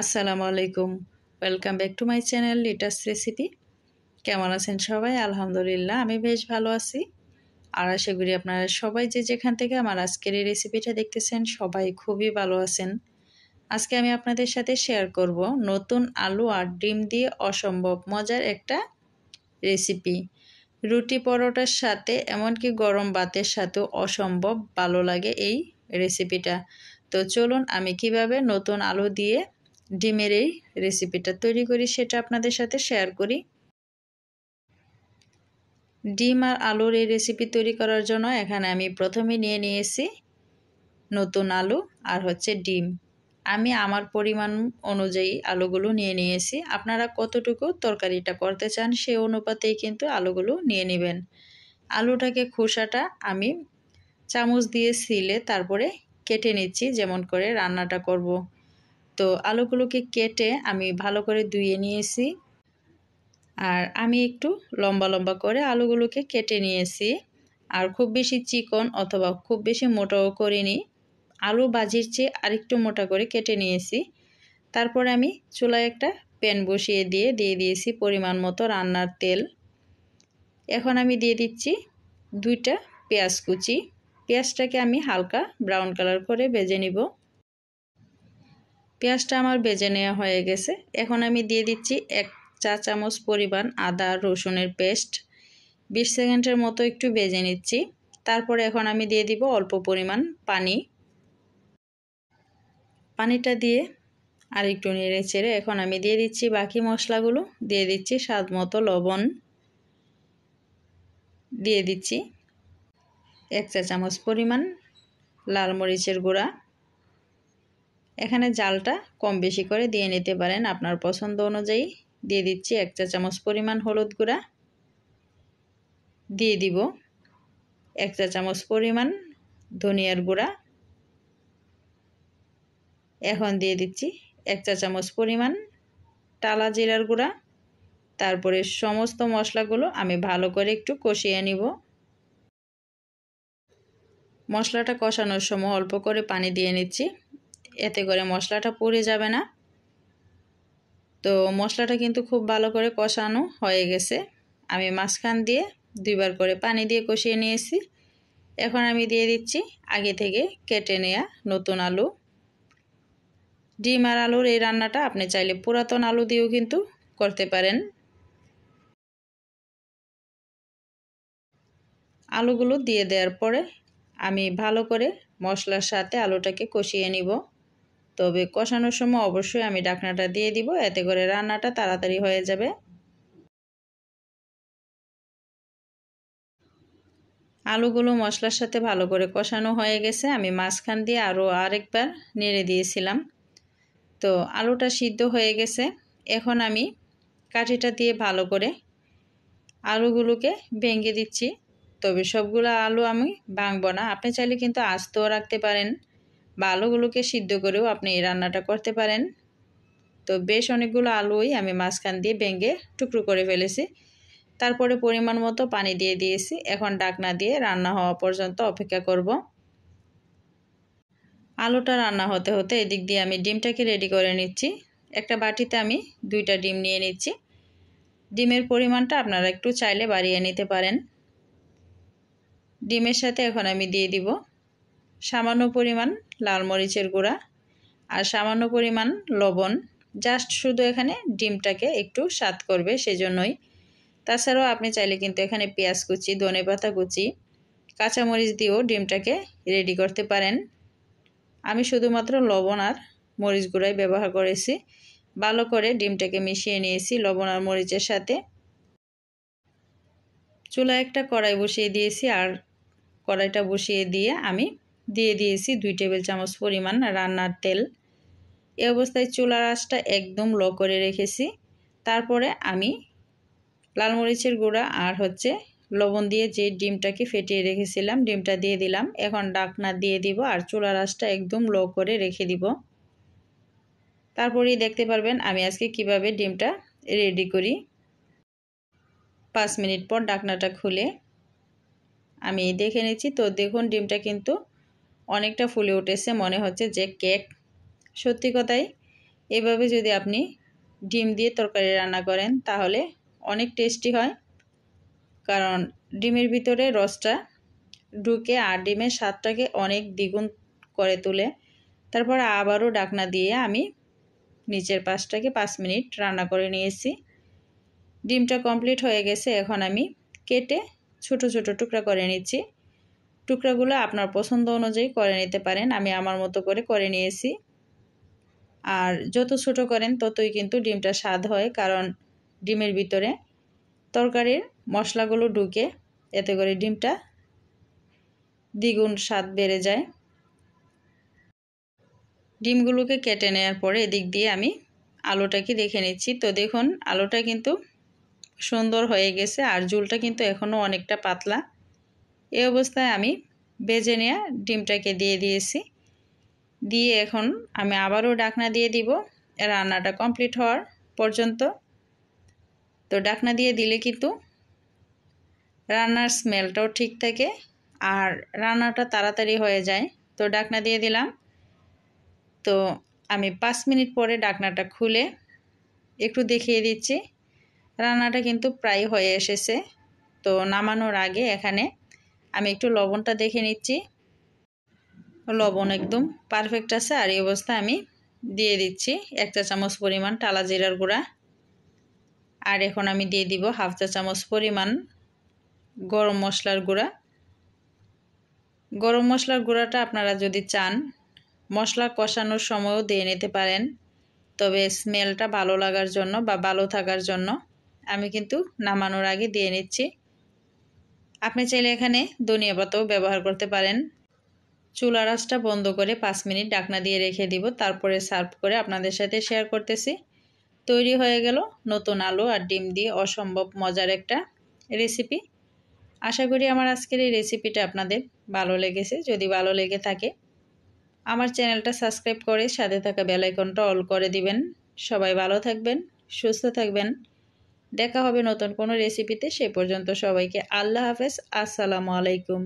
আসসালামু আলাইকুম। Welcome back to my channel লিটাস রেসিপি। কেমন আছেন সবাই? আলহামদুলিল্লাহ আমি বেশ ভালো আছি। আর আশা করি আপনারা সবাই যে যেখান থেকে আমার আজকের এই রেসিপিটা দেখতেছেন সবাই খুবই ভালো আছেন। আজকে আমি আপনাদের সাথে শেয়ার করব নতুন আলু আর ডিম দিয়ে অসম্ভব মজার একটা রেসিপি। রুটি পরোটার সাথে এমনকি গরম ভাতের সাথেও অসম্ভব ভালো লাগে এই রেসিপিটা। তো চলুন আমি কিভাবে নতুন আলু দিয়ে ডিমের এই রেসিপিটা তৈরি করি সেটা আপনাদের সাথে শেয়ার করি। ডিম আর আলুর এই রেসিপি তৈরি করার জন্য এখানে আমি প্রথমে নিয়ে নিয়েছি নতুন আলু আর ডিম। আমি আমার পরিমাণ অনুযায়ী আলুগুলো নিয়ে নিয়েছি। আপনারা কতটুকু তরকারিটা করতে চান সেই অনুপাতেই কিন্তু আলুগুলো নিয়ে নেবেন। আলুটাকে খোসাটা আমি চামচ দিয়ে ছিলে তারপরে কেটে নিচ্ছি যেমন করে রান্নাটা করব। তো আলুগুলোকে কেটে আমি ভালো করে ধুয়ে নিয়েছি। আর আমি একটু লম্বা লম্বা করে আলুগুলোকে কেটে নিয়েছি। আর খুব বেশি চিকন অথবা খুব বেশি মোটাও করিনি। আলু ভাজির চেয়ে আরেকটু মোটা করে কেটে নিয়েছি। তারপরে আমি চুলায় একটা প্যান বসিয়ে দিয়ে দিয়েছি পরিমাণ মতো রান্নার তেল। এখন আমি দিয়ে দিচ্ছি 2টা পেঁয়াজ কুচি। পেঁয়াজটাকে আমি হালকা ব্রাউন কালার করে ভেজে নিব। পেঁয়াজটা আমার ভেজে নেওয়া হয়ে গেছে। এখন আমি দিয়ে দিচ্ছি 1 চা চামচ পরিমাণ আদা রসুনের পেস্ট। 20 সেকেন্ডের মতো একটু ভেজে নিচ্ছি। তারপরে এখন আমি দিয়ে দিব অল্প পরিমাণ পানি। পানিটা দিয়ে আর একটু নেড়ে চেড়ে এখন আমি দিয়ে দিচ্ছি বাকি মশলাগুলো। দিয়ে দিচ্ছি স্বাদ মতো লবণ, দিয়ে দিচ্ছি 1 চা চামচ পরিমাণ লাল মরিচের গুঁড়া। এখানে জালটা কম বেশি করে দিয়ে নিতে পারেন আপনার পছন্দ অনুযায়ী। দিয়ে দিচ্ছি 1 চা চামচ পরিমাণ হলুদ গুঁড়া, দিয়ে দিব 1 চা চামচ পরিমাণ ধনিয়ার গুঁড়া। এখন দিয়ে দিচ্ছি 1 চা চামচ পরিমাণ টালা জিরার গুঁড়া। তারপরে সমস্ত মশলাগুলো আমি ভালো করে একটু কষিয়ে নিব। মশলাটা কষানোর সময় অল্প করে পানি দিয়ে নিচ্ছি, এতে করে মশলাটা পুড়ে যাবে না। তো মশলাটা কিন্তু খুব ভালো করে কষানো হয়ে গেছে। আমি মাঝখান দিয়ে 2বার করে পানি দিয়ে কষিয়ে নিয়েছি। এখন আমি দিয়ে দিচ্ছি আগে থেকে কেটে নেওয়া নতুন আলু। ডিম আর আলুর এই রান্নাটা আপনি চাইলে পুরাতন আলু দিয়েও কিন্তু করতে পারেন। আলুগুলো দিয়ে দেওয়ার পরে আমি ভালো করে মশলার সাথে আলুটাকে কষিয়ে নিব। তবে কষানোর সময় অবশ্যই আমি ঢাকনাটা দিয়ে দিব, এতে করে রান্নাটা তাড়াতাড়ি হয়ে যাবে। আলুগুলো মশলার সাথে ভালো করে কষানো হয়ে গেছে। আমি মাঝখান দিয়ে আরও আরেকবার নেড়ে দিয়েছিলাম। তো আলুটা সিদ্ধ হয়ে গেছে। এখন আমি কাঠিটা দিয়ে ভালো করে আলুগুলোকে ভেঙে দিচ্ছি। তবে সবগুলো আলু আমি ভাঙবো না, আপনি চাইলে কিন্তু আস্তেও রাখতে পারেন বা আলুগুলোকে সিদ্ধ করেও আপনি এই রান্নাটা করতে পারেন। তো বেশ অনেকগুলো আলুই আমি মাঝখান দিয়ে ভেঙে টুকরো করে ফেলেছি। তারপরে পরিমাণ মতো পানি দিয়ে দিয়েছি। এখন ঢাকনা দিয়ে রান্না হওয়া পর্যন্ত অপেক্ষা করব। আলুটা রান্না হতে হতে এদিক দিয়ে আমি ডিমটাকে রেডি করে নিচ্ছি। একটা বাটিতে আমি 2টা ডিম নিয়ে নিচ্ছি। ডিমের পরিমাণটা আপনারা একটু চাইলে বাড়িয়ে নিতে পারেন। ডিমের সাথে এখন আমি দিয়ে দিব সামান্য পরিমাণ লাল মরিচের গুঁড়া আর সামান্য পরিমাণ লবণ। জাস্ট শুধু এখানে ডিমটাকে একটু স্বাদ করবে সেজন্যই। তাছাড়াও আপনি চাইলে কিন্তু এখানে পেঁয়াজ কুচি, ধনেপাতা কুচি, কাঁচামরিচ দিয়েও ডিমটাকে রেডি করতে পারেন। আমি শুধুমাত্র লবণ আর মরিচ গুঁড়াই ব্যবহার করেছি। ভালো করে ডিমটাকে মিশিয়ে নিয়েছি লবণ আর মরিচের সাথে। চুলায় একটা কড়াই বসিয়ে দিয়েছি আর কড়াইটা বসিয়ে দিয়ে আমি দিয়ে দিয়েছি 2 টেবিল চামচ পরিমাণ রান্নার তেল। এই অবস্থায় চুলার আঁচটা একদম লো করে রেখেছি। তারপরে আমি লাল মরিচের গুঁড়া আর লবণ দিয়ে যে ডিমটাকে ফেটিয়ে রেখেছিলাম ডিমটা দিয়ে দিলাম। এখন ঢাকনা দিয়ে দিব আর চুলার আঁচটা একদম লো করে রেখে দিব। তারপরেই দেখতে পারবেন আমি আজকে কিভাবে ডিমটা রেডি করি। 5 মিনিট পর ঢাকনাটা খুলে আমি দেখে নিচ্ছি। তো দেখুন ডিমটা কিন্তু অনেকটা ফুলে উঠেছে, মনে হচ্ছে যে কেক। সত্যি কথাই এভাবে যদি আপনি ডিম দিয়ে তরকারি রান্না করেন তাহলে অনেক টেস্টি হয়, কারণ ডিমের ভিতরে রসটা ঢুকে আর ডিমের স্বাদটাকে অনেক দ্বিগুণ করে তোলে। তারপর আবারও ঢাকনা দিয়ে আমি নিচের পাশটাকে 5 মিনিট রান্না করে নিয়েছি। ডিমটা কমপ্লিট হয়ে গেছে। এখন আমি কেটে ছোট ছোট টুকরা করে নিচ্ছি। টুকরাগুলো আপনার পছন্দ অনুযায়ী করে নিতে পারেন, আমি আমার মতো করে নিয়েছি। আর যত ছোট করেন ততই কিন্তু ডিমটা স্বাদ হয়, কারণ ডিমের ভিতরে তরকারির মশলাগুলো ঢুকে, এতে করে ডিমটা দ্বিগুণ স্বাদ বেড়ে যায়। ডিমগুলোকে কেটে নেওয়ার পরে এদিক দিয়ে আমি আলুটাকে দেখে নিচ্ছি। তো দেখুন আলুটা কিন্তু সুন্দর হয়ে গেছে, আর ঝোলটা কিন্তু এখনও অনেকটা পাতলা। এই অবস্থায় আমি ভেজে নেওয়া ডিমটাকে দিয়ে দিয়েছি। দিয়ে এখন আমি আবারও ঢাকনা দিয়ে দিব রান্নাটা কমপ্লিট হওয়ার পর্যন্ত। তো ঢাকনা দিয়ে দিলে কিন্তু রান্নার স্মেলটাও ঠিক থাকে আর রান্নাটা তাড়াতাড়ি হয়ে যায়। তো ঢাকনা দিয়ে দিলাম। তো আমি 5 মিনিট পরে ঢাকনাটা খুলে একটু দেখিয়ে দিচ্ছি। রান্নাটা কিন্তু প্রায় হয়ে এসেছে। তো নামানোর আগে এখানে আমি একটু লবণটা দেখে নিচ্ছি। লবণ একদম পারফেক্ট আছে। আর এই অবস্থায় আমি দিয়ে দিচ্ছি 1 চা চামচ পরিমাণ টালা জিরার গুঁড়া। আর এখন আমি দিয়ে দিব 1/2 চা চামচ পরিমাণ গরম মশলার গুঁড়া। গরম মশলার গুঁড়াটা আপনারা যদি চান মশলা কষানোর সময়ও দিয়ে নিতে পারেন, তবে স্মেলটা ভালো লাগার জন্য বা ভালো থাকার জন্য আমি কিন্তু নামানোর আগে দিয়ে নিচ্ছি। আপনি চাইলে এখানে ধনিয়া পাতাও ব্যবহার করতে পারেন। চুলার আঁচটা বন্ধ করে 5 মিনিট ঢাকনা দিয়ে রেখে দিব, তারপরে সার্ভ করে আপনাদের সাথে শেয়ার করতেছি। তৈরি হয়ে গেল নতুন আলু আর ডিম দিয়ে অসম্ভব মজার একটা রেসিপি। আশা করি আমার আজকের এই রেসিপিটা আপনাদের ভালো লেগেছে। যদি ভালো লেগে থাকে আমার চ্যানেলটা সাবস্ক্রাইব করে সাথে থাকা বেল আইকনটা অল করে দিবেন। সবাই ভালো থাকবেন, সুস্থ থাকবেন। দেখা হবে নতুন কোনো রেসিপিতে। সে পর্যন্ত সবাইকে আল্লাহ হাফেজ। আসসালামু আলাইকুম।